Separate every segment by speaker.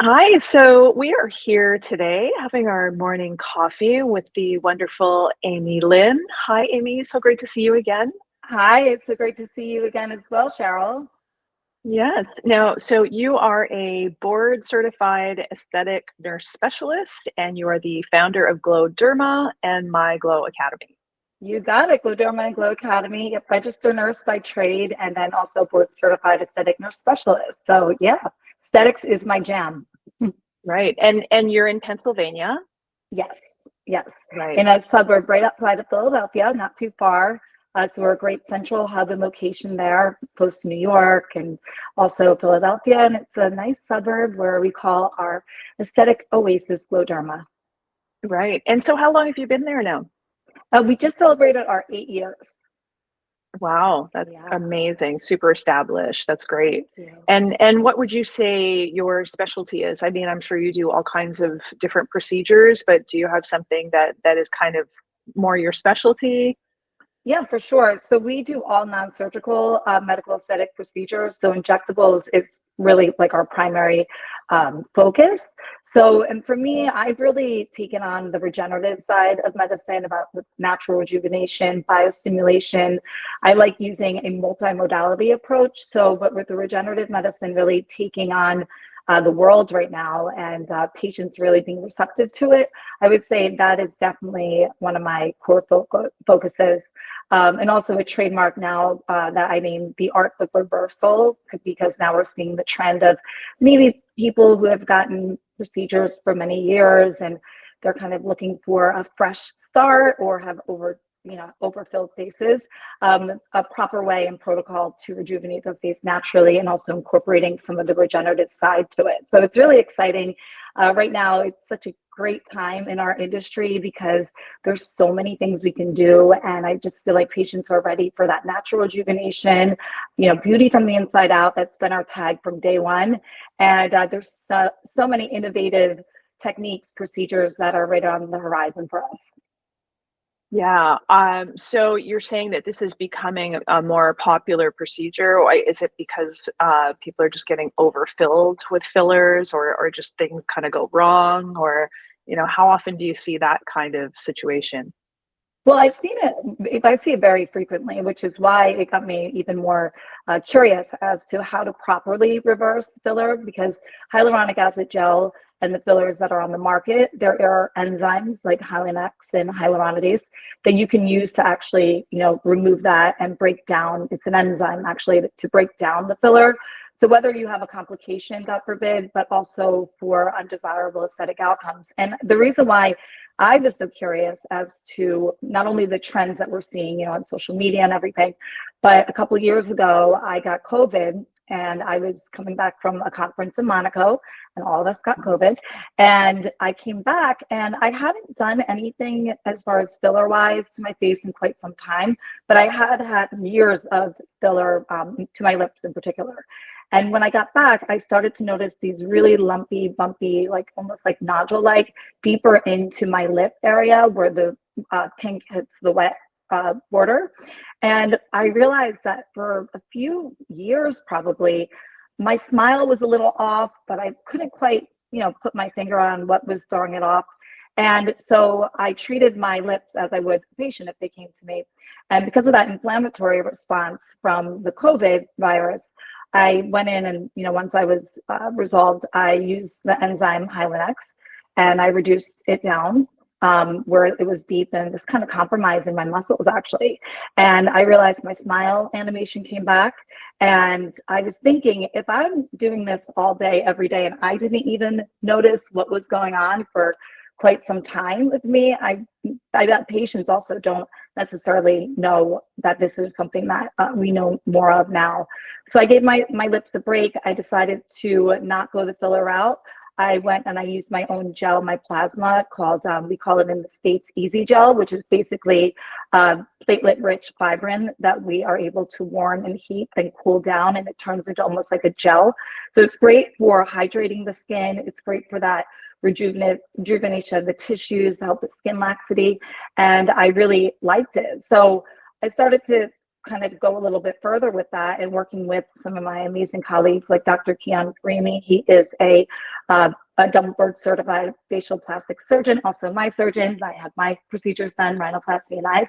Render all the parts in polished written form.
Speaker 1: Hi, so we are here today having our morning coffee with the wonderful Amy Lynn. Hi, Amy. So great to see you again.
Speaker 2: Hi, it's so great to see you again as well, Cheryl.
Speaker 1: Yes. Now, so you are a board certified aesthetic nurse specialist, and you are the founder of Glo and my Glo Academy.
Speaker 2: You got it, Glo and Glo Academy, a registered nurse by trade, and then also board certified aesthetic nurse specialist. So yeah, aesthetics is my jam.
Speaker 1: Right. And you're in Pennsylvania.
Speaker 2: Yes, yes.
Speaker 1: Right.
Speaker 2: In a suburb right outside of Philadelphia, not too far. So we're a great central hub and location there, close to New York and also Philadelphia. And it's a nice suburb where we call our aesthetic oasis Glo.
Speaker 1: Right. And so how long have you been there now?
Speaker 2: We just celebrated our 8 years.
Speaker 1: Wow, that's
Speaker 2: Yeah.
Speaker 1: amazing. Super established. That's great.
Speaker 2: Thank you.
Speaker 1: And what would you say your specialty is? I mean, I'm sure you do all kinds of different procedures, but do you have something that is kind of more your specialty?
Speaker 2: Yeah, for sure. So we do all non-surgical medical aesthetic procedures. So injectables is really like our primary focus. So, and for me, I've really taken on the regenerative side of medicine about the natural rejuvenation, biostimulation. I like using a multi-modality approach. So, but with the regenerative medicine really taking on the world right now and patients really being receptive to it, I would say that is definitely one of my core focuses. And also a trademark now that I name the art of reversal, because now we're seeing the trend of maybe people who have gotten procedures for many years and they're kind of looking for a fresh start or have overfilled faces, a proper way and protocol to rejuvenate the face naturally and also incorporating some of the regenerative side to it. So it's really exciting. Right now, it's such a great time in our industry because there's so many things we can do. And I just feel like patients are ready for that natural rejuvenation, beauty from the inside out. That's been our tag from day one. And there's so many innovative techniques, procedures that are right on the horizon for us.
Speaker 1: Yeah. So you're saying that this is becoming a more popular procedure. Or is it because people are just getting overfilled with fillers or just things kind of go wrong? Or, how often do you see that kind of situation?
Speaker 2: Well, I've seen it, I see it very frequently, which is why it got me even more curious as to how to properly reverse filler, because hyaluronic acid gel and the fillers that are on the market, there are enzymes like Hylenex and hyaluronidase that you can use to actually, remove that and break down. It's an enzyme actually to break down the filler. So whether you have a complication, God forbid, but also for undesirable aesthetic outcomes. And the reason why I was so curious as to not only the trends that we're seeing, on social media and everything, but a couple of years ago, I got COVID and I was coming back from a conference in Monaco and all of us got COVID. And I came back and I hadn't done anything as far as filler wise to my face in quite some time, but I had had years of filler to my lips in particular. And when I got back, I started to notice these really lumpy, bumpy, like almost like nodule-like, deeper into my lip area where the pink hits the wet border. And I realized that for a few years, probably, my smile was a little off, but I couldn't quite, put my finger on what was throwing it off. And so I treated my lips as I would a patient if they came to me. And because of that inflammatory response from the COVID virus, I went in and, once I was resolved, I used the enzyme Hylenex and I reduced it down where it was deep and was kind of compromising my muscles actually. And I realized my smile animation came back. And I was thinking, if I'm doing this all day, every day, and I didn't even notice what was going on for quite some time with me, I bet patients also don't necessarily know that this is something that we know more of now. So I gave my lips a break. I decided to not go the filler route. I went and I used my own gel, my plasma called, we call it in the States Easy Gel, which is basically platelet-rich fibrin that we are able to warm and heat and cool down, and it turns into almost like a gel. So it's great for hydrating the skin. It's great for that rejuvenation of the tissues, help with skin laxity, and I really liked it. So I started to kind of go a little bit further with that and working with some of my amazing colleagues like Dr. Kian Remy. He is a a double board certified facial plastic surgeon, also my surgeon. I had my procedures done, rhinoplasty and eyes.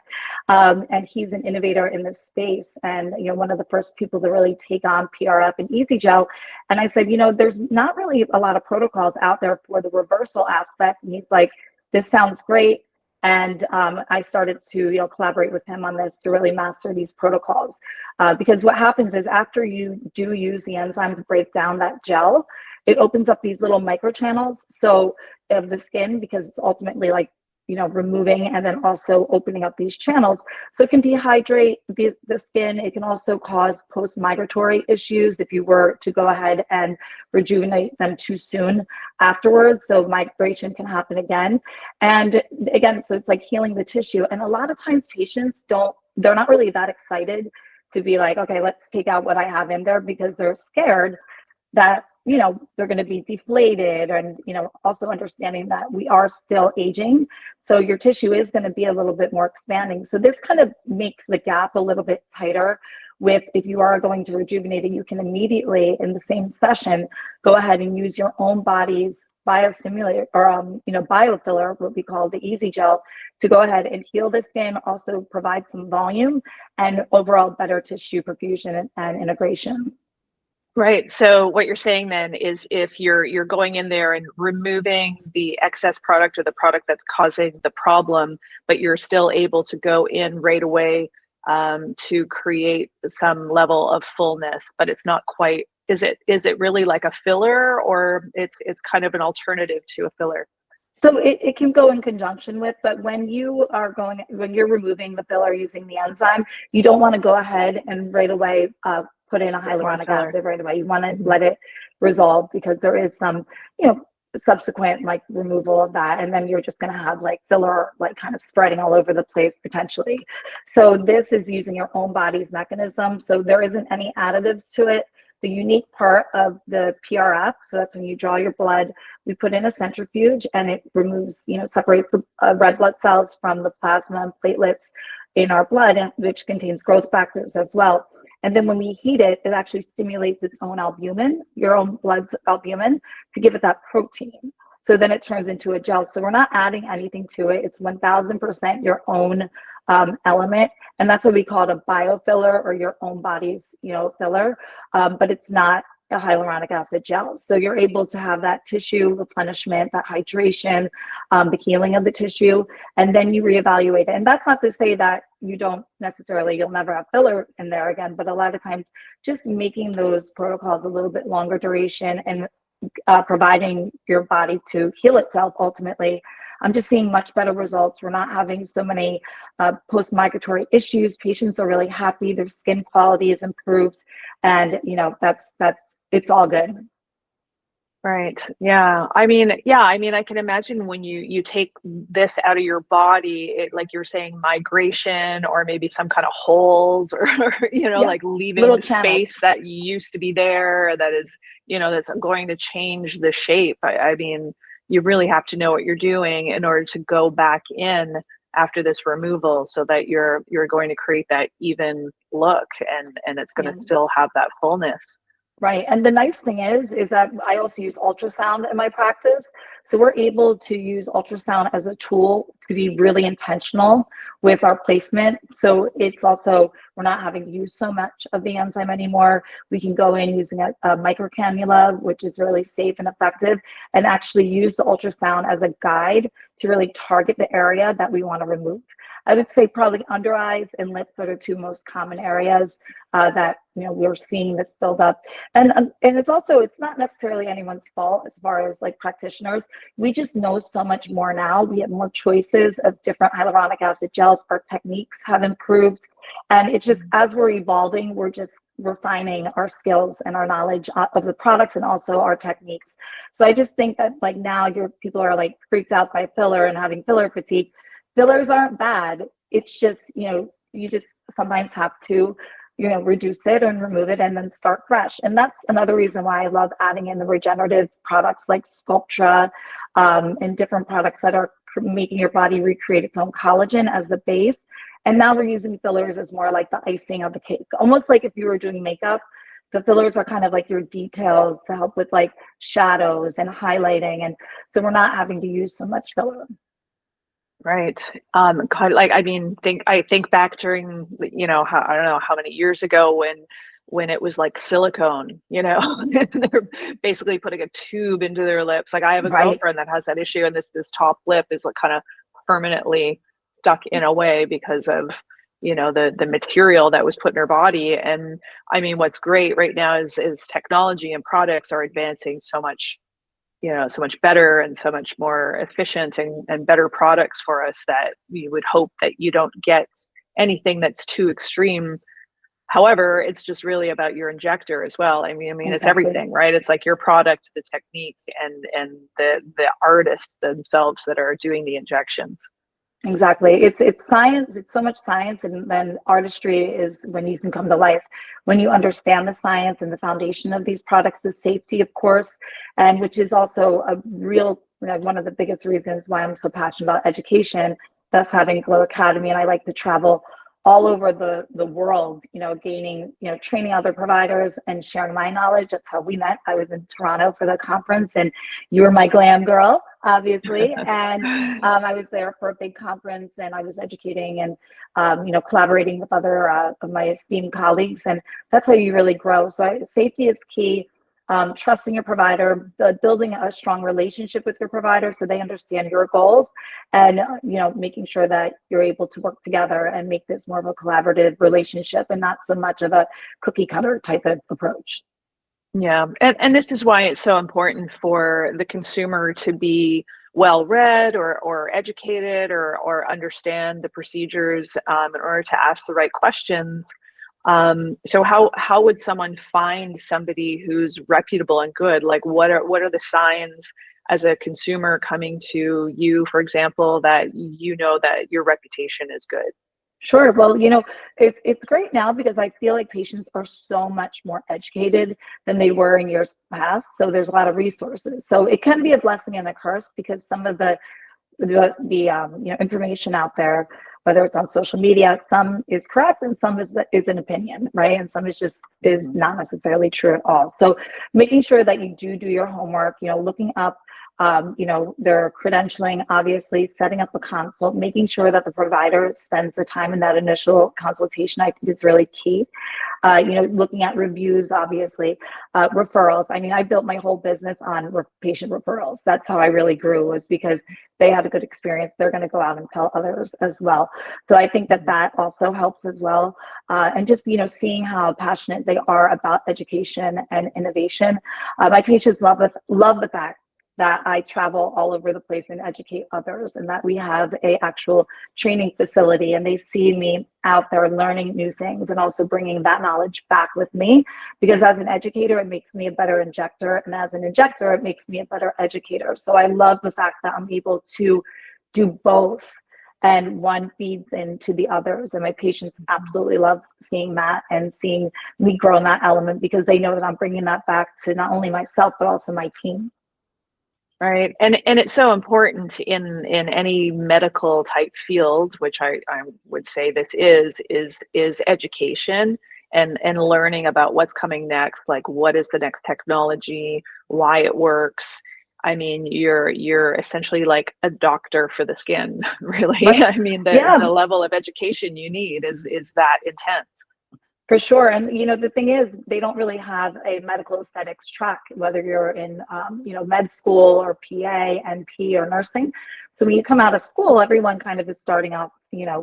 Speaker 2: And he's an innovator in this space, and one of the first people to really take on PRF and Easy Gel. And I said, there's not really a lot of protocols out there for the reversal aspect. And he's like, this sounds great. And I started to collaborate with him on this to really master these protocols. Because what happens is after you do use the enzyme to break down that gel, it opens up these little microchannels of the skin, because it's ultimately like removing and then also opening up these channels. So it can dehydrate the skin. It can also cause post-migratory issues if you were to go ahead and rejuvenate them too soon afterwards. So migration can happen again. And again, so it's like healing the tissue. And a lot of times patients they're not really that excited to be like, okay, let's take out what I have in there, because they're scared that they're going to be deflated, and also understanding that we are still aging, so your tissue is going to be a little bit more expanding. So this kind of makes the gap a little bit tighter. With if you are going to rejuvenate it, you can immediately in the same session go ahead and use your own body's biostimulator or biofiller, what we call the Easy Gel, to go ahead and heal the skin, also provide some volume and overall better tissue perfusion and integration.
Speaker 1: Right. So what you're saying then is if you're going in there and removing the excess product or the product that's causing the problem, but you're still able to go in right away to create some level of fullness, but it's not quite. Is it really like a filler, or it's kind of an alternative to a filler?
Speaker 2: So it can go in conjunction with, but when you're removing the filler using the enzyme, you don't want to go ahead and right away put in a hyaluronic acid right away. You want to let it resolve, because there is some, subsequent like removal of that, and then you're just going to have like filler like kind of spreading all over the place potentially. So this is using your own body's mechanism. So there isn't any additives to it. The unique part of the PRF, so that's when you draw your blood, we put in a centrifuge and it removes, separates the red blood cells from the plasma and platelets in our blood, which contains growth factors as well. And then when we heat it, it actually stimulates its own albumin, your own blood's albumin, to give it that protein. So then it turns into a gel. So we're not adding anything to it. It's 1000% your own element. And that's what we call it, a biofiller, or your own body's, filler. But it's not a hyaluronic acid gel. So you're able to have that tissue replenishment, that hydration, the healing of the tissue, and then you reevaluate it. And that's not to say that you'll never have filler in there again, but a lot of times just making those protocols a little bit longer duration and providing your body to heal itself ultimately. I'm just seeing much better results. We're not having so many post-migratory issues. Patients are really happy. Their skin quality is improved, and it's all good.
Speaker 1: Right. Yeah. I mean, I can imagine when you take this out of your body, like you're saying, migration, or maybe some kind of holes, or like leaving
Speaker 2: Little
Speaker 1: the
Speaker 2: channels.
Speaker 1: space that used to be there, that is, that's going to change the shape. I mean, you really have to know what you're doing in order to go back in after this removal, so that you're going to create that even look, and it's going to still have that fullness.
Speaker 2: Right. And the nice thing is that I also use ultrasound in my practice. So we're able to use ultrasound as a tool to be really intentional with our placement. So it's also, we're not having to use so much of the enzyme anymore. We can go in using a micro cannula, which is really safe and effective, and actually use the ultrasound as a guide to really target the area that we want to remove. I would say probably under eyes and lips are the two most common areas that we're seeing this build up. And it's not necessarily anyone's fault as far as like practitioners. We just know so much more now. We have more choices of different hyaluronic acid gels. Our techniques have improved, and it's just, as we're evolving, we're just refining our skills and our knowledge of the products and also our techniques. So I just think that like now people are like freaked out by filler and having filler fatigue. Fillers aren't bad. It's just, you just sometimes have to, reduce it and remove it and then start fresh. And that's another reason why I love adding in the regenerative products like Sculptra and different products that are making your body recreate its own collagen as the base. And now we're using fillers as more like the icing of the cake, almost like if you were doing makeup. The fillers are kind of like your details to help with like shadows and highlighting. And so we're not having to use so much filler.
Speaker 1: Right. Kind of like, I mean, I think back during, you know, how, I don't know how many years ago when it was like silicone, you know, and they're basically putting a tube into their lips. Like I have a
Speaker 2: Right.
Speaker 1: girlfriend that has that issue, and this top lip is like kind of permanently stuck in a way because of, you know, the material that was put in her body. And I mean, what's great right now is technology and products are advancing so much, you know, so much better and so much more efficient and better products for us, that we would hope that you don't get anything that's too extreme. However, it's just really about your injector as well. I mean, it's
Speaker 2: Exactly.
Speaker 1: everything, right? It's like your product, the technique, and the artists themselves that are doing the injections.
Speaker 2: Exactly. It's science. It's so much science, and then artistry is when you can come to life. When you understand the science and the foundation of these products, the safety, of course, and which is also a real, one of the biggest reasons why I'm so passionate about education. Thus, having Glo Academy, and I like to travel all over the world, gaining, training other providers and sharing my knowledge. That's how we met. I was in Toronto for the conference, and you were my glam girl, obviously. And I was there for a big conference, and I was educating and, collaborating with other of my esteemed colleagues. And that's how you really grow. So safety is key. Trusting your provider, building a strong relationship with your provider so they understand your goals, and making sure that you're able to work together and make this more of a collaborative relationship and not so much of a cookie cutter type of approach.
Speaker 1: Yeah, and this is why it's so important for the consumer to be well read or educated or understand the procedures, in order to ask the right questions. So how would someone find somebody who's reputable and good? Like what are the signs as a consumer coming to you, for example, that you know that your reputation is good?
Speaker 2: Sure. Well, it's great now because I feel like patients are so much more educated than they were in years past. So there's a lot of resources. So it can be a blessing and a curse because some of the information out there, whether it's on social media, some is correct and some is an opinion, right? And some is
Speaker 1: Mhm.
Speaker 2: not necessarily true at all. So making sure that you do your homework, looking up, their credentialing, obviously setting up a consult, making sure that the provider spends the time in that initial consultation, I think is really key. Looking at reviews, obviously, referrals. I mean, I built my whole business on patient referrals. That's how I really grew, was because they had a good experience. They're going to go out and tell others as well. So I think that
Speaker 1: Mhm.
Speaker 2: that also helps as well. And just, seeing how passionate they are about education and innovation. My patients love the fact that I travel all over the place and educate others, and that we have a actual training facility, and they see me out there learning new things and also bringing that knowledge back with me, because as an educator it makes me a better injector, and as an injector it makes me a better educator. So I love the fact that I'm able to do both, and one feeds into the others, and my patients
Speaker 1: Mhm.
Speaker 2: absolutely love seeing that and seeing me grow in that element, because they know that I'm bringing that back to not only myself but also my team.
Speaker 1: Right. And it's so important in any medical type field, which I would say this is education and learning about what's coming next, like what is the next technology, why it works. I mean, you're essentially like a doctor for the skin, really.
Speaker 2: Right.
Speaker 1: I mean, the
Speaker 2: Yeah.
Speaker 1: level of education you need is that intense.
Speaker 2: For sure. And, the thing is, they don't really have a medical aesthetics track, whether you're in, med school or PA, NP, or nursing. So when you come out of school, everyone kind of is starting off,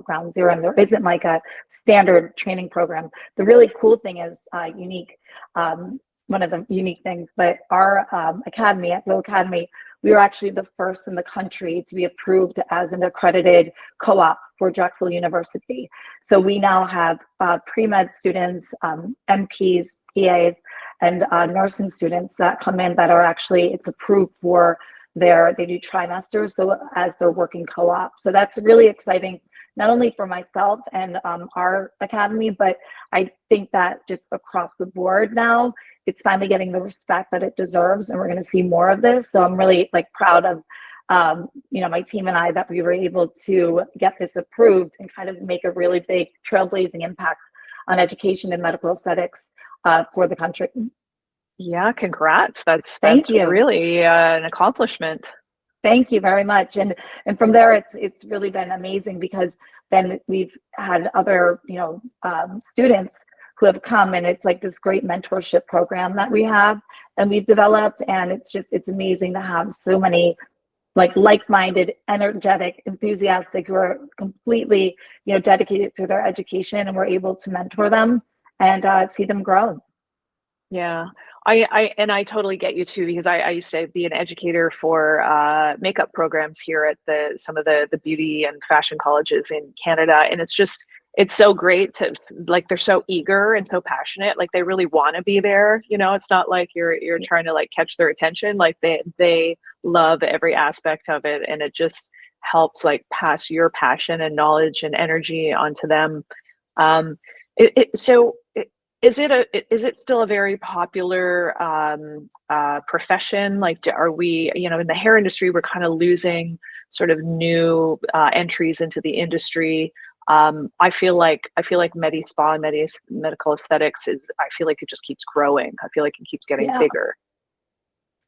Speaker 2: ground zero, and there isn't like a standard training program. The really cool thing is unique. One of the unique things, but our academy at Glo Academy, we were actually the first in the country to be approved as an accredited co-op for Drexel University. So we now have pre-med students, MPs, PAs, and nursing students that come in that are actually, it's approved for they do trimesters, so as they're working co-op. So that's really exciting, not only for myself and our academy, but I think that just across the board now, it's finally getting the respect that it deserves, and we're going to see more of this. So I'm really proud of my team and I, that we were able to get this approved and kind of make a really big trailblazing impact on education and medical aesthetics for the country.
Speaker 1: Yeah, congrats.
Speaker 2: Thank
Speaker 1: That's
Speaker 2: you.
Speaker 1: really an accomplishment.
Speaker 2: Thank you very much. And from there, it's really been amazing because then we've had other, students who have come, and it's like this great mentorship program that we have and we've developed. And it's amazing to have so many like-minded, energetic, enthusiastic who are completely, dedicated to their education, and we're able to mentor them and see them grow.
Speaker 1: Yeah. I totally get you too, because I used to be an educator for makeup programs here at some of the beauty and fashion colleges in Canada. And it's so great to, like, they're so eager and so passionate. Like, they really want to be there. It's not like you're trying to like catch their attention. Like, they love every aspect of it, and it just helps like pass your passion and knowledge and energy onto them. Um, so is it still a very popular profession? Like, are we, in the hair industry, we're kind of losing sort of new entries into the industry. I feel like medi spa and medical aesthetics I feel like it just keeps growing. I feel like it keeps getting
Speaker 2: Yeah.
Speaker 1: bigger.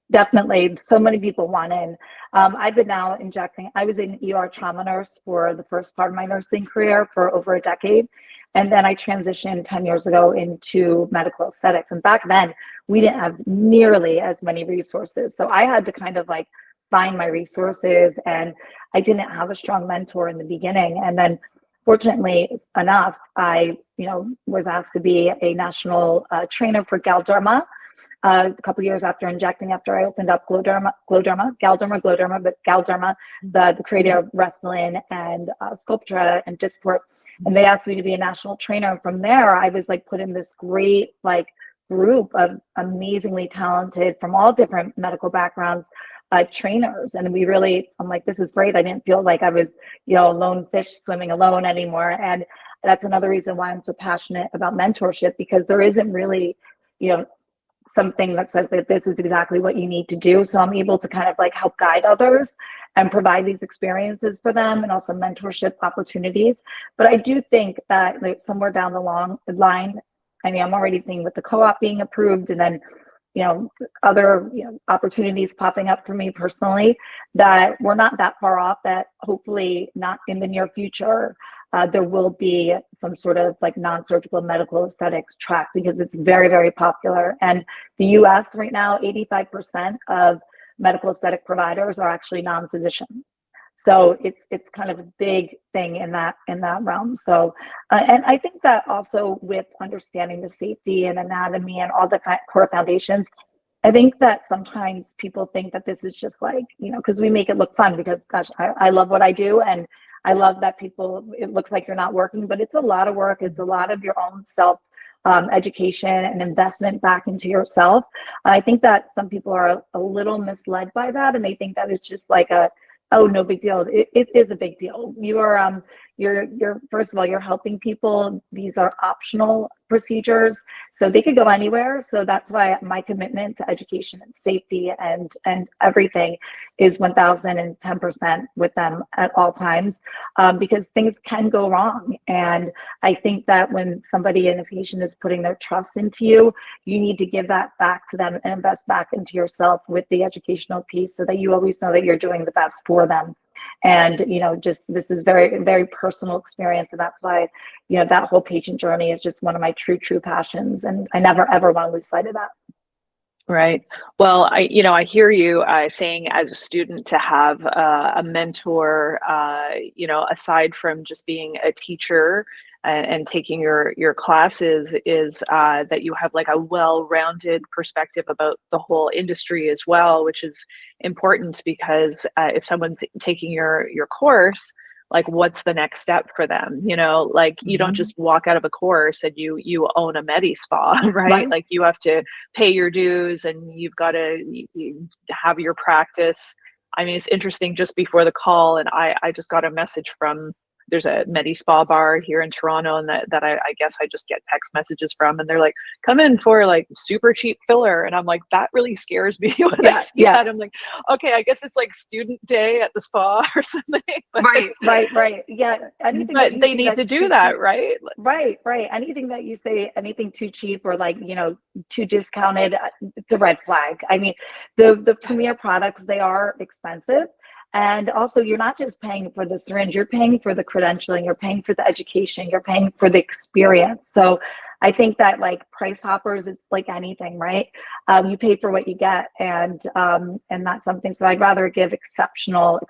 Speaker 2: Definitely. So many people want in. I've been now injecting. I was an ER trauma nurse for the first part of my nursing career for over a decade. And then I transitioned 10 years ago into medical aesthetics. And back then, we didn't have nearly as many resources. So I had to kind of like find my resources, and I didn't have a strong mentor in the beginning. And then fortunately enough, I, was asked to be a national trainer for Galderma a couple years after injecting, after I opened up Galderma, but Galderma, the creator of Wrestling and Sculptra and Disport. And they asked me to be a national trainer. And from there, I was like put in this great like group of amazingly talented from all different medical backgrounds trainers. And I'm like, this is great. I didn't feel like I was, a lone fish swimming alone anymore. And that's another reason why I'm so passionate about mentorship, because there isn't really, something that says that this is exactly what you need to do. So I'm able to kind of like help guide others and provide these experiences for them, and also mentorship opportunities. But I do think that like somewhere down the line, I mean, I'm already seeing with the co-op being approved, and then, other, opportunities popping up for me personally, that we're not that far off, that hopefully not in the near future, there will be some sort of like non-surgical medical aesthetics track, because it's very, very popular. And the US right now, 85% of medical aesthetic providers are actually non-physician. So it's kind of a big thing in that realm. So, and I think that also with understanding the safety and anatomy and all the core foundations, I think that sometimes people think that this is just like, because we make it look fun, because gosh, I love what I do, and I love that it looks like you're not working, but it's a lot of work. It's a lot of your own self education and investment back into yourself. I think that some people are a little misled by that, and they think that it's just like oh, no big deal. It is a big deal. You're first of all, you're helping people. These are optional procedures, so they could go anywhere. So that's why my commitment to education and safety and everything is 1010% with them at all times, because things can go wrong. And I think that when somebody in a patient is putting their trust into you, you need to give that back to them and invest back into yourself with the educational piece, so that you always know that you're doing the best for them. And just this is very, very personal experience, and that's why that whole patient journey is just one of my true passions, and I never ever want to lose sight of that.
Speaker 1: Right. Well, I hear you saying, as a student, to have a mentor, aside from just being a teacher and taking your classes, is that you have like a well-rounded perspective about the whole industry as well, which is important, because if someone's taking your course, like, what's the next step for them? Like, you don't just walk out of a course and you own a medi spa, right?
Speaker 2: Right.
Speaker 1: Like, you have to pay your dues, and you've got to have your practice. I mean, it's interesting, just before the call, and I just got a message from there's a Medi Spa bar here in Toronto, and that I guess I just get text messages from, and they're like, come in for like super cheap filler. And I'm like, that really scares me when I
Speaker 2: Yeah,
Speaker 1: see
Speaker 2: yeah.
Speaker 1: that. I'm like, okay, I guess it's like student day at the spa or something. But,
Speaker 2: Right. Yeah. Anything that
Speaker 1: but
Speaker 2: you
Speaker 1: they
Speaker 2: see
Speaker 1: need to
Speaker 2: that's
Speaker 1: do
Speaker 2: too
Speaker 1: that,
Speaker 2: cheap.
Speaker 1: right?
Speaker 2: Right. Anything that you say, anything too cheap or like, too discounted, it's a red flag. I mean, the premier products, they are expensive. And also you're not just paying for the syringe, you're paying for the credentialing, you're paying for the education, you're paying for the experience. So I think that like price hoppers, it's like anything, right? You pay for what you get, and that's something. So I'd rather give exceptional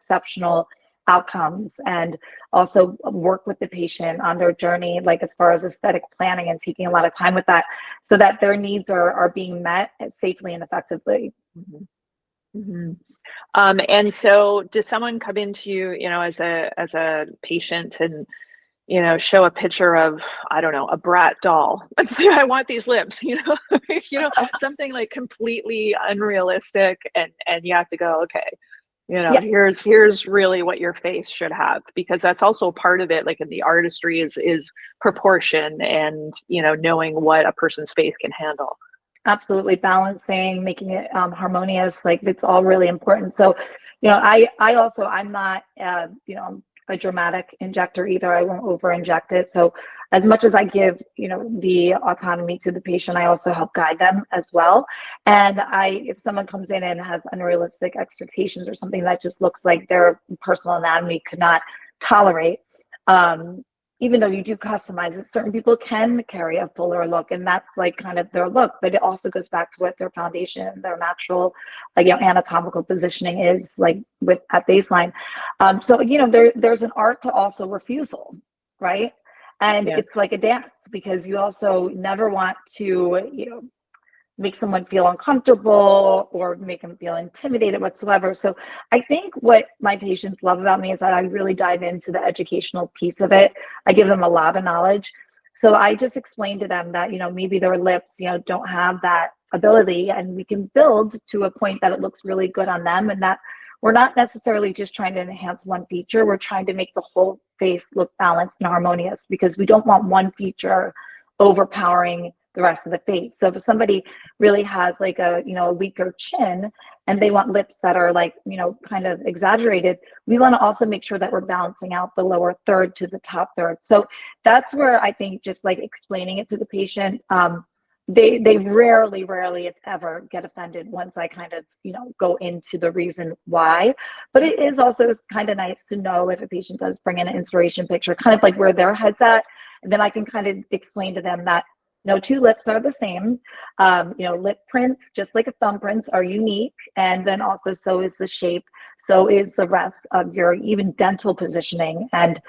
Speaker 2: outcomes, and also work with the patient on their journey, like as far as aesthetic planning and taking a lot of time with that, so that their needs are being met safely and effectively.
Speaker 1: Mhm. Mhm. And so does someone come into you, as a patient and, show a picture of, I don't know, a brat doll. Let's say I want these lips, something like completely unrealistic, and you have to go, okay,
Speaker 2: Yeah,
Speaker 1: here's really what your face should have, because that's also part of it, like in the artistry is proportion, and knowing what a person's face can handle.
Speaker 2: absolutely. Balancing, making it harmonious, like it's all really important. So I also, I'm not a dramatic injector either. I won't over inject it. So as much as I give the autonomy to the patient, I also help guide them as well. And if someone comes in and has unrealistic expectations or something that just looks like their personal anatomy could not tolerate, um even though you do customize it, certain people can carry a fuller look, and that's like kind of their look. But it also goes back to what their foundation, their natural, like anatomical positioning is like with at baseline. So there's an art to also refusal, right? And
Speaker 1: Yes.
Speaker 2: it's like a dance, because you also never want to make someone feel uncomfortable or make them feel intimidated whatsoever. So I think what my patients love about me is that I really dive into the educational piece of it. I give them a lot of knowledge. So I just explain to them that, maybe their lips, don't have that ability, and we can build to a point that it looks really good on them, and that we're not necessarily just trying to enhance one feature. We're trying to make the whole face look balanced and harmonious, because we don't want one feature overpowering the rest of the face. So if somebody really has like a weaker chin and they want lips that are like kind of exaggerated, we want to also make sure that we're balancing out the lower third to the top third. So that's where I think just like explaining it to the patient, they rarely if ever get offended once I kind of go into the reason why. But it is also kind of nice to know if a patient does bring in an inspiration picture, kind of like where their head's at, and then I can kind of explain to them that no two lips are the same. Lip prints, just like a thumbprints, are unique. And then also, so is the shape, so is the rest of your even dental positioning. And,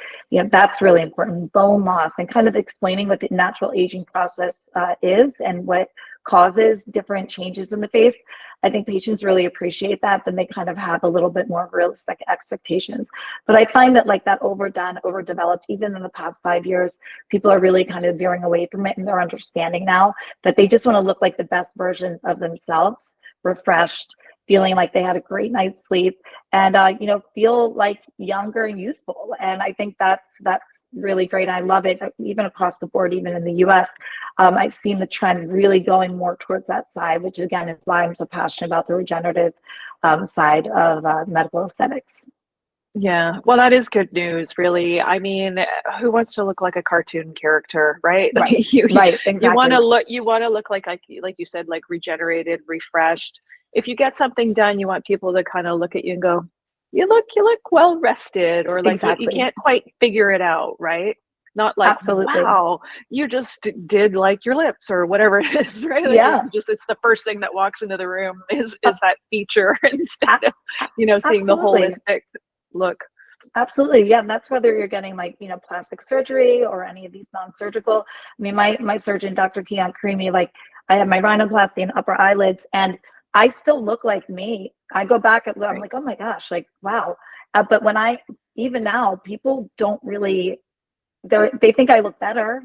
Speaker 2: that's really important. Bone loss, and kind of explaining what the natural aging process is, and what causes different changes in the face. I think patients really appreciate that. Then they kind of have a little bit more realistic expectations. But I find that like that overdone, overdeveloped, even in the past 5 years, people are really kind of veering away from it, and they're understanding now that they just want to look like the best versions of themselves, refreshed, feeling like they had a great night's sleep, and feel like younger and youthful. And I think that's really great. I love it, even across the board, even in the US. I've seen the trend really going more towards that side, which again is why I'm so passionate about the regenerative side of medical aesthetics.
Speaker 1: Yeah. Well, that is good news, really. I mean, who wants to look like a cartoon character, right?
Speaker 2: Right,
Speaker 1: You
Speaker 2: right,
Speaker 1: want to
Speaker 2: exactly.
Speaker 1: look like you said, like regenerated, refreshed. If you get something done, you want people to kind of look at you and go, you look well rested," or like you
Speaker 2: Exactly.
Speaker 1: can't quite figure it out, right? Not like,
Speaker 2: Absolutely.
Speaker 1: wow, you just did like your lips or whatever it is, right? Like
Speaker 2: Yeah.
Speaker 1: it's the first thing that walks into the room is
Speaker 2: Uh,
Speaker 1: that feature instead
Speaker 2: a-
Speaker 1: of, seeing the
Speaker 2: Absolutely.
Speaker 1: holistic look.
Speaker 2: Absolutely. Yeah. And that's whether you're getting like, plastic surgery or any of these non-surgical. I mean, my surgeon, Dr. Keon Creamy, like I have my rhinoplasty and upper eyelids, and I still look like me. I go back and I'm
Speaker 1: Right.
Speaker 2: like, oh my gosh, like, wow. But even now, people don't really, they think I look better,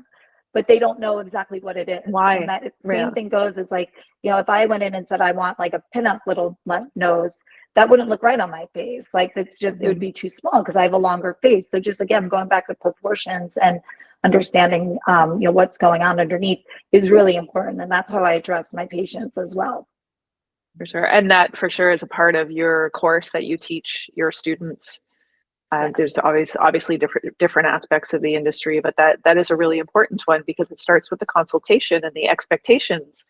Speaker 2: but they don't know exactly what it is. And
Speaker 1: Why?
Speaker 2: that it's,
Speaker 1: Yeah.
Speaker 2: same thing goes as like, if I went in and said I want like a pinup little nose, that wouldn't look right on my face. Like it's just, it would be too small because I have a longer face. So just again, going back to proportions and understanding, what's going on underneath is really important. And that's how I address my patients as well.
Speaker 1: For sure. And that for sure is a part of your course that you teach your students.
Speaker 2: Yes.
Speaker 1: There's obviously different aspects of the industry, but that is a really important one because it starts with the consultation and the expectations.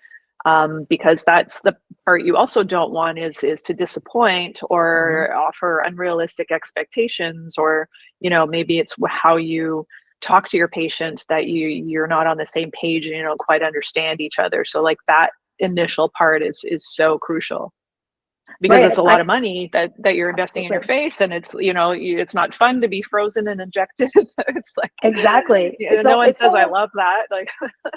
Speaker 1: Because that's the part you also don't want is to disappoint or offer unrealistic expectations, or maybe it's how you talk to your patient that you're not on the same page and you don't quite understand each other. So like that initial part is so crucial because
Speaker 2: Right.
Speaker 1: it's a lot of money that you're investing in your
Speaker 2: Absolutely.
Speaker 1: face, and it's not fun to be frozen and injected. It's like,
Speaker 2: Exactly.
Speaker 1: no one
Speaker 2: It's
Speaker 1: says I
Speaker 2: all
Speaker 1: love that, like.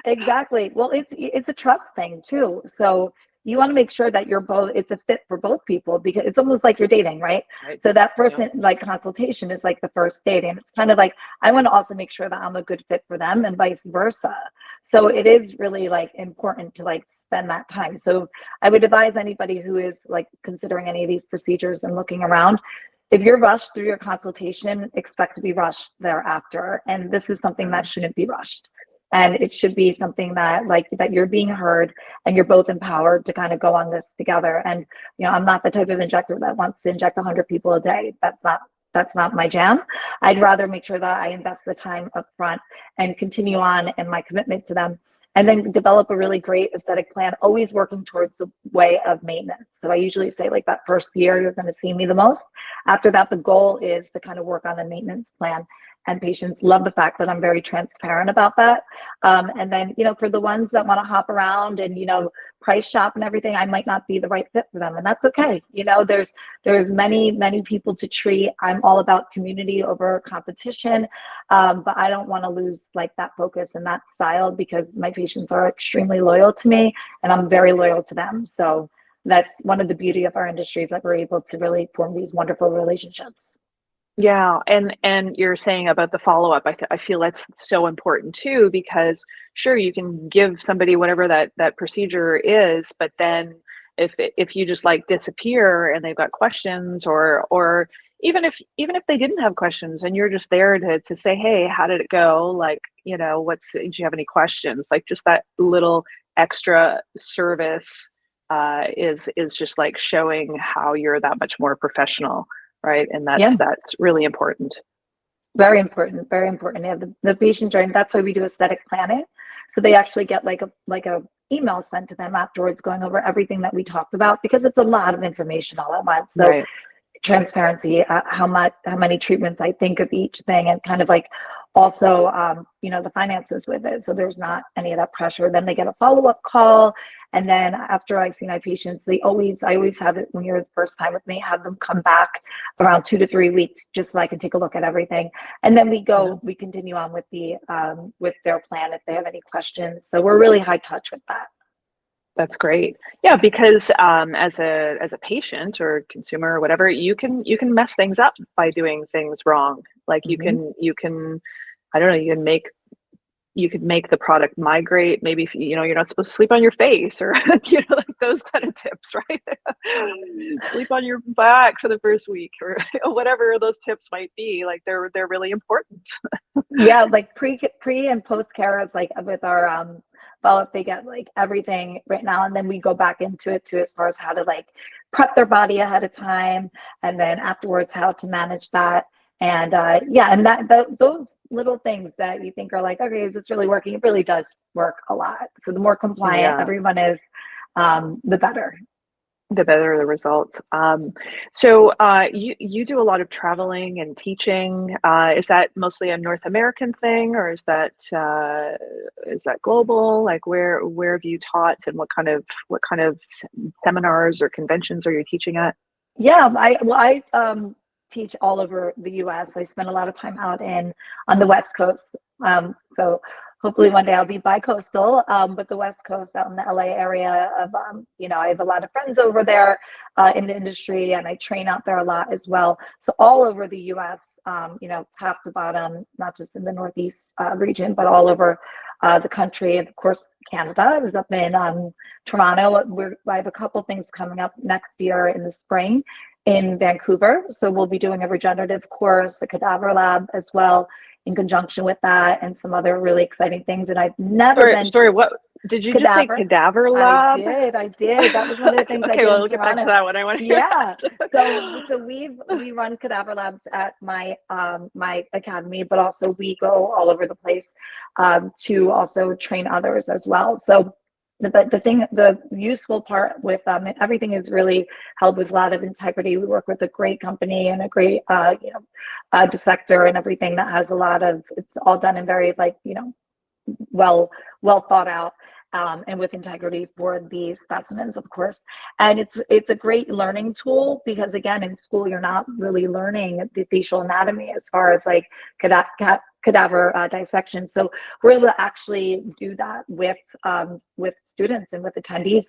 Speaker 2: exactly. Well, it's a trust thing too. So you want to make sure that it's a fit for both people, because it's almost like you're dating, right?
Speaker 1: Right.
Speaker 2: So that
Speaker 1: Yeah.
Speaker 2: person, like, consultation is like the first date. And it's kind of like, I want to also make sure that I'm a good fit for them and vice versa. So it is really like important to like spend that time. So I would advise anybody who is like considering any of these procedures and looking around, if you're rushed through your consultation, expect to be rushed thereafter. And this is something that shouldn't be rushed. And it should be something that that you're being heard and you're both empowered to kind of go on this together. And I'm not the type of injector that wants to inject 100 people a day. That's not my jam. I'd rather make sure that I invest the time up front and continue on in my commitment to them, and then develop a really great aesthetic plan, always working towards the way of maintenance. So I usually say like that first year, you're going to see me the most. After that, the goal is to kind of work on a maintenance plan. And patients love the fact that I'm very transparent about that. And then, for the ones that want to hop around and, price shop and everything, I might not be the right fit for them. And that's okay. There's many, many people to treat. I'm all about community over competition. But I don't want to lose like that focus and that style, because my patients are extremely loyal to me and I'm very loyal to them. So that's one of the beauty of our industry, is that we're able to really form these wonderful relationships.
Speaker 1: Yeah, and you're saying about the follow-up. I feel that's so important too, because sure, you can give somebody whatever that procedure is, but then if you just like disappear and they've got questions, or even if they didn't have questions and you're just there to say, hey, how did it go? Like, do you have any questions? Like just that little extra service is just like showing how you're that much more professional. Right. And
Speaker 2: Yeah.
Speaker 1: that's really important.
Speaker 2: Very important, very important. Yeah, the patient journey. That's why we do aesthetic planning. So they actually get like a email sent to them afterwards, going over everything that we talked about, because it's a lot of information all at once. So
Speaker 1: Right.
Speaker 2: transparency, how many treatments I think of each thing, and kind of like also the finances with it, so there's not any of that pressure. Then they get a follow-up call, and then after I see my patients, I always have it, when you're the first time with me, have them come back around 2 to 3 weeks just so I can take a look at everything, and then we continue on with with their plan if they have any questions. So we're really high touch with that.
Speaker 1: That's great. Yeah, because as a patient or consumer or whatever, you can mess things up by doing things wrong. Like
Speaker 2: Mhm.
Speaker 1: you can I don't know, you could make the product migrate. Maybe if, you're not supposed to sleep on your face, or like those kind of tips, right? Sleep on your back for the first week, or whatever those tips might be. Like they're really important.
Speaker 2: Yeah, like pre and post care is like with our follow-up, they get like everything right now, and then we go back into it too, as far as how to like prep their body ahead of time, and then afterwards how to manage that. And yeah, and those little things that you think are like, okay, is this really working? It really does work a lot. So the more compliant
Speaker 1: Yeah.
Speaker 2: everyone is, the better.
Speaker 1: The better the results. So you do a lot of traveling and teaching. Is that mostly a North American thing, or is that global? Like where have you taught, and what kind of seminars or conventions are you teaching at?
Speaker 2: Yeah, I teach all over the U.S. I spend a lot of time out on the West Coast. So hopefully one day I'll be bi-coastal, but the West Coast, out in the LA area of, I have a lot of friends over there in the industry, and I train out there a lot as well. So all over the U.S., top to bottom, not just in the Northeast region, but all over the country, and of course Canada. I was up in Toronto. I have a couple things coming up next year in the spring, in Vancouver. So we'll be doing a regenerative course, the cadaver lab as well, in conjunction with that, and some other really exciting things. And I've never been
Speaker 1: Sorry, what did you just say?
Speaker 2: cadaver.
Speaker 1: Cadaver
Speaker 2: I
Speaker 1: lab?
Speaker 2: did. I did. That was one of the things I
Speaker 1: Okay,
Speaker 2: did
Speaker 1: well,
Speaker 2: in
Speaker 1: we'll get back to
Speaker 2: Toronto.
Speaker 1: that one. I want to hear
Speaker 2: Yeah.
Speaker 1: that.
Speaker 2: So we run cadaver labs at my my academy, but also we go all over the place to also train others as well. So the useful part with everything is really held with a lot of integrity. We work with a great company and a great dissector and everything that has a lot of, it's all done in very well thought out, and with integrity for the specimens, of course. And it's a great learning tool, because again, in school you're not really learning the facial anatomy as far as like cadaver dissection. So we're able to actually do that with students and with attendees,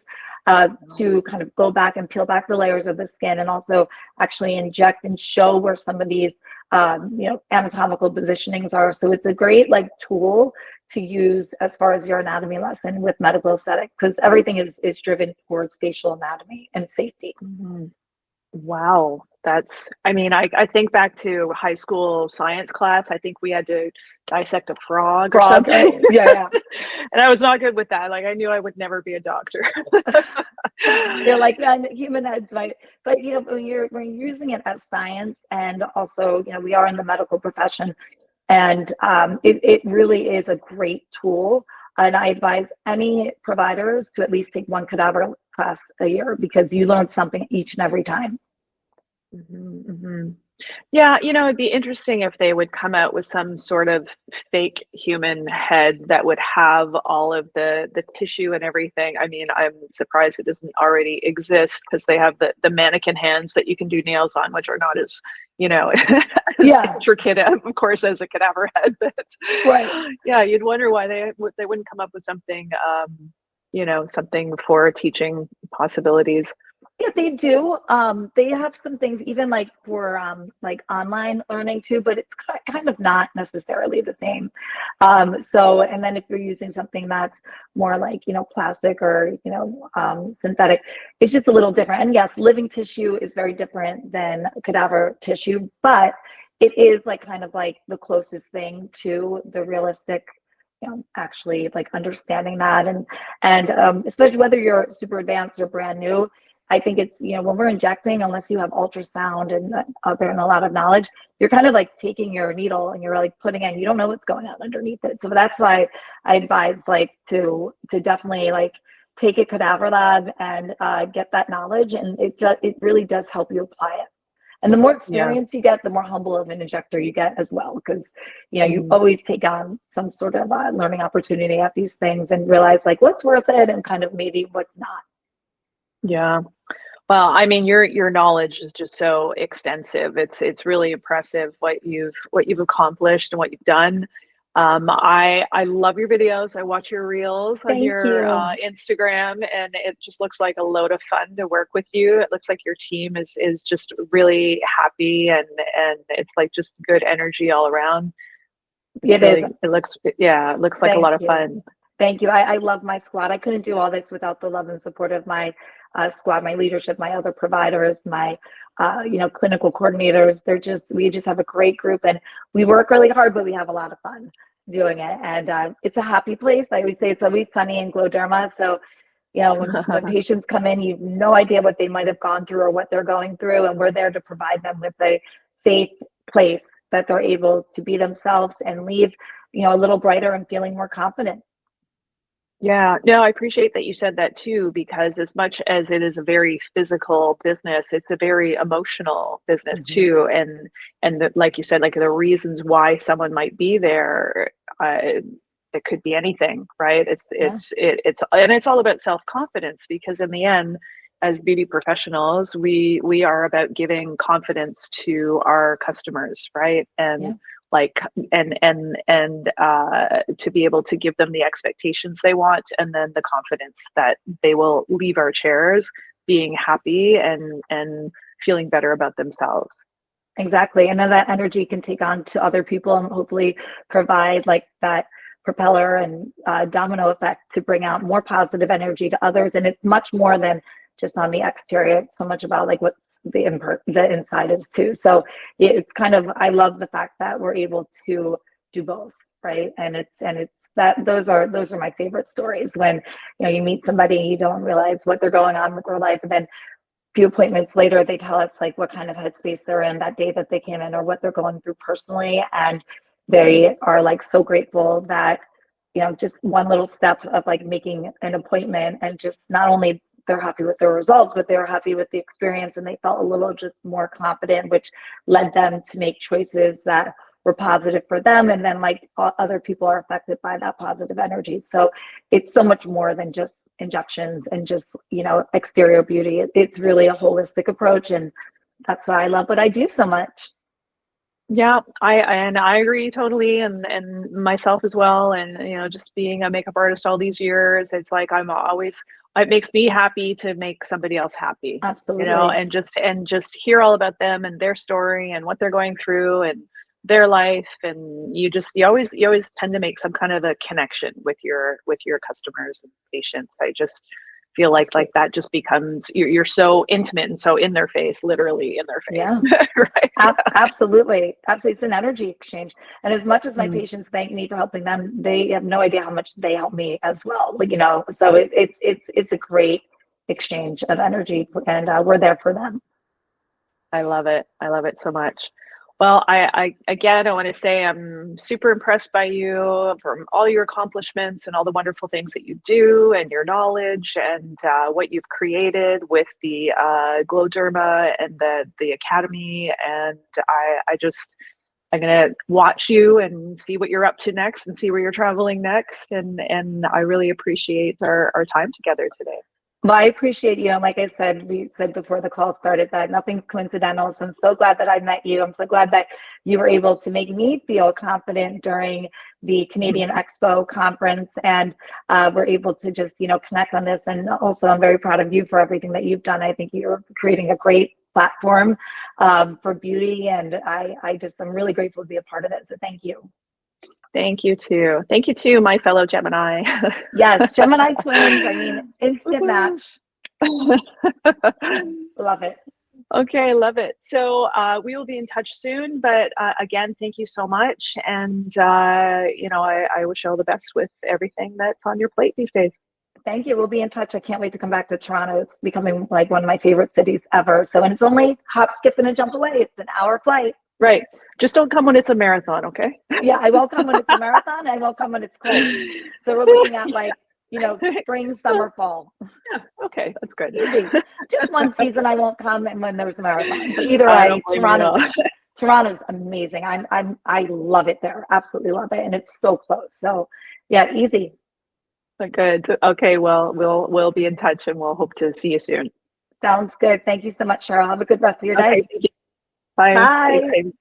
Speaker 2: to kind of go back and peel back the layers of the skin, and also actually inject and show where some of these anatomical positionings are. So it's a great tool to use as far as your anatomy lesson with medical aesthetic, because everything is driven towards facial anatomy and safety.
Speaker 1: Mm-hmm. Wow. I think back to high school science class. I think we had to dissect a frog or something.
Speaker 2: Yeah.
Speaker 1: And I was not good with that. Like, I knew I would never be a doctor.
Speaker 2: They're like, man, human heads might, but when you're using it as science, and also, we are in the medical profession, and it really is a great tool. And I advise any providers to at least take one cadaver class a year, because you learn something each and every time.
Speaker 1: Mm-hmm, mm-hmm. Yeah, it'd be interesting if they would come out with some sort of fake human head that would have all of the tissue and everything. I mean, I'm surprised it doesn't already exist, because they have the mannequin hands that you can do nails on, which are not as, as intricate, of course, as a cadaver head. But
Speaker 2: right.
Speaker 1: Yeah, you'd wonder why they wouldn't come up with something, something for teaching possibilities.
Speaker 2: Yeah, they do. They have some things even for online learning too, but it's kind of not necessarily the same. So, and then if you're using something that's more plastic or synthetic, it's just a little different. And yes, living tissue is very different than cadaver tissue, but it is kind of the closest thing to the realistic, actually understanding that, and especially whether you're super advanced or brand new. I think it's, when we're injecting, unless you have ultrasound and out there and a lot of knowledge, you're kind of taking your needle and you're putting in, you don't know what's going on underneath it. So that's why I advise to definitely take a cadaver lab and get that knowledge. And it really does help you apply it. And the more experience you get, the more humble of an injector you get as well, because you always take on some sort of learning opportunity at these things and realize what's worth it and kind of maybe what's not.
Speaker 1: Yeah. Well, I mean, your knowledge is just so extensive. It's really impressive what you've accomplished and what you've done. I love your videos. I watch your reels on your Instagram, and it just looks like a load of fun to work with you. It looks like your team is just really happy, and it's just good energy all around. It looks like a lot of fun.
Speaker 2: Thank you. I love my squad. I couldn't do all this without the love and support of my squad, my leadership, my other providers, my clinical coordinators. We just have a great group, and we work really hard, but we have a lot of fun doing it. And it's a happy place. I always say it's always sunny in Glo Derma. So, when patients come in, you have no idea what they might have gone through or what they're going through, and we're there to provide them with a safe place that they're able to be themselves and leave, a little brighter and feeling more confident.
Speaker 1: Yeah, no, I appreciate that you said that too, because as much as it is a very physical business, it's a very emotional business too. And like you said, the reasons why someone might be there, it could be anything, right? It's all about self-confidence, because in the end, as beauty professionals, we are about giving confidence to our customers, right? And to be able to give them the expectations they want, and then the confidence that they will leave our chairs being happy and feeling better about themselves.
Speaker 2: Exactly. And then that energy can take on to other people and hopefully provide that propeller and domino effect to bring out more positive energy to others. And it's much more than just on the exterior. It's so much about like what's the inside is too. So it's kind of, I love the fact that we're able to do both, right? And it's that those are my favorite stories, when you meet somebody, you don't realize what they're going on with their life, and then few appointments later, they tell us like what kind of headspace they're in that day that they came in, or what they're going through personally. And they are like so grateful that, just one little step of like making an appointment, and just not only they're happy with their results, but they're happy with the experience, and they felt a little just more confident, which led them to make choices that were positive for them. And then like other people are affected by that positive energy. So it's so much more than just injections and just, exterior beauty. It's really a holistic approach. And that's why I love what I do so much.
Speaker 1: Yeah, I agree totally, and myself as well. And just being a makeup artist all these years, it's like it makes me happy to make somebody else happy.
Speaker 2: Absolutely.
Speaker 1: And just hear all about them and their story and what they're going through and their life. And you always tend to make some kind of a connection with your customers and patients. I just feel like that just becomes, you're so intimate and so in their face, literally in their face.
Speaker 2: Yeah.
Speaker 1: Right.
Speaker 2: Absolutely. It's an energy exchange. And as much as my
Speaker 1: Mm.
Speaker 2: patients thank me for helping them, they have no idea how much they help me as well. So it's a great exchange of energy, and we're there for them.
Speaker 1: I love it. I love it so much. Well, again, I want to say I'm super impressed by you, from all your accomplishments and all the wonderful things that you do, and your knowledge, and what you've created with the Glo Derma and the Academy. And I'm gonna watch you and see what you're up to next, and see where you're traveling next. And I really appreciate our time together today.
Speaker 2: Well, I appreciate you. And like I said, we said before the call started that nothing's coincidental. So I'm so glad that I met you. I'm so glad that you were able to make me feel confident during the Canadian Expo conference, and we're able to just, connect on this. And also, I'm very proud of you for everything that you've done. I think you're creating a great platform for beauty, and I'm really grateful to be a part of it. So thank you.
Speaker 1: Thank you too. Thank you too, my fellow Gemini.
Speaker 2: Yes, Gemini twins. I mean, instant match. Love it.
Speaker 1: Okay, love it. So we will be in touch soon. But again, thank you so much. And I wish you all the best with everything that's on your plate these days.
Speaker 2: Thank you. We'll be in touch. I can't wait to come back to Toronto. It's becoming like one of my favorite cities ever. So, and it's only hop, skip, and a jump away. It's an hour flight.
Speaker 1: Right. Just don't come when it's a marathon, okay?
Speaker 2: Yeah, I won't come when it's a marathon. I won't come when it's cold. So we're looking at like, spring, summer, fall.
Speaker 1: Yeah. Okay, that's good.
Speaker 2: Easy. Just one season I won't come, and when there's a marathon. But either way, Toronto's amazing. I love it there. Absolutely love it, and it's so close. So yeah, easy.
Speaker 1: Good. Okay. Well, we'll be in touch, and we'll hope to see you soon.
Speaker 2: Sounds good. Thank you so much, Cheryl. Have a good rest of your day.
Speaker 1: Okay, thank you. Bye.
Speaker 2: Bye.